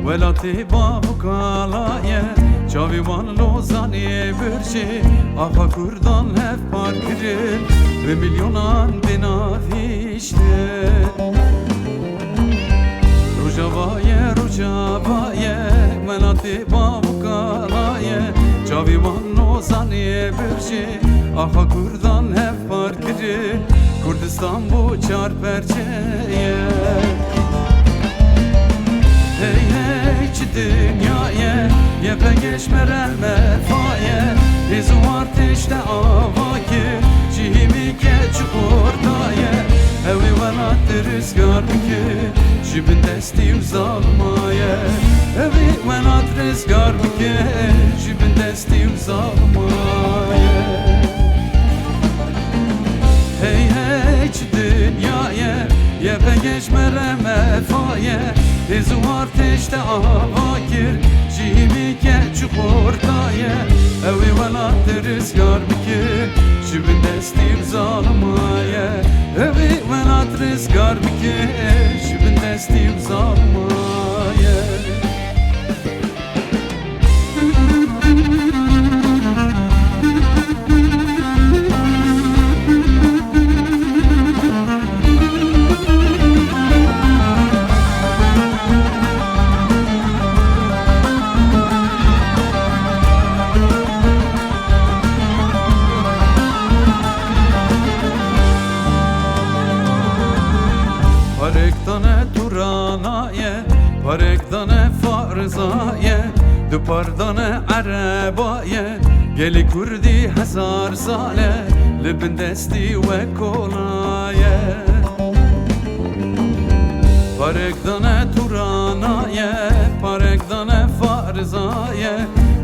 Velati babu kalaye Çavivan lozani birçi Afa kurdan hep parkirin Ve milyonan denavişte Rujavaye Velati babu kalaye Çavivan lozani birçi Afa kurdan hep parkirin Kurdistan bu çarperçeye Hey hey çi dünyaya Yepe geçmeren mefaye Hizu arteşte avaki Cihimi keçik ortaya Evi velat rüzgar bike Jibin desti uzalmaya Evi velat rüzgar bike Jibin desti uzalmaya Hey hey çi dünyaya Yepe geçmeren mefaye Hizu arteşte avakir Cihimi keçik ortaya Evi velat rüzgar bike Jibin desti uzalmaya Evi velat rüzgar bike Jibin desti uzalmaya Parekdane Turanaye, parekdane Farzaye, dupardane Arabaye, geli Kurdi hazar sale, libin desti ve kolaye. Parekdane Turanaye, parekdane Farzaye,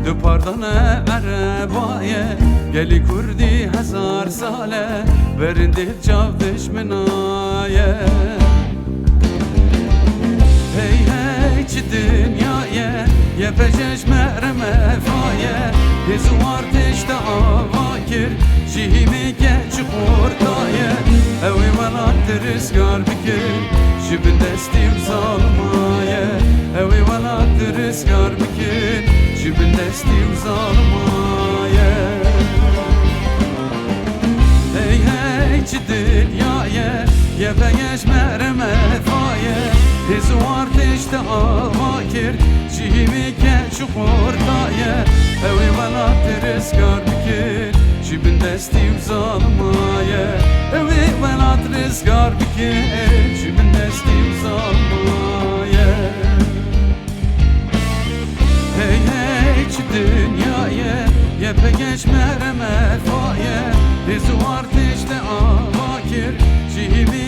dupardane Arabaye, geli Kurdi hazar sale, verin dil çavdiş minaye. Hey hey çi dünyaya Yepeceş merme faye Hizu arteşte avakir Cihimi keçik ortaya Evi velat rüzgar bike Jibin desti uzalmaya Evi velat rüzgar bike Jibin desti uzalmaya Hey hey çi dünyaya Yepeceş merme faye Hizu arteşte avakir Cihimi keçik ortaya Evi velat rüzgar bike Jibin desti uzalmaya Evi velat rüzgar bike Jibin desti uzalmaya Hey hey çi dünyaya Yepe geçmere mefaye Hizu arteşte avakir Cihimi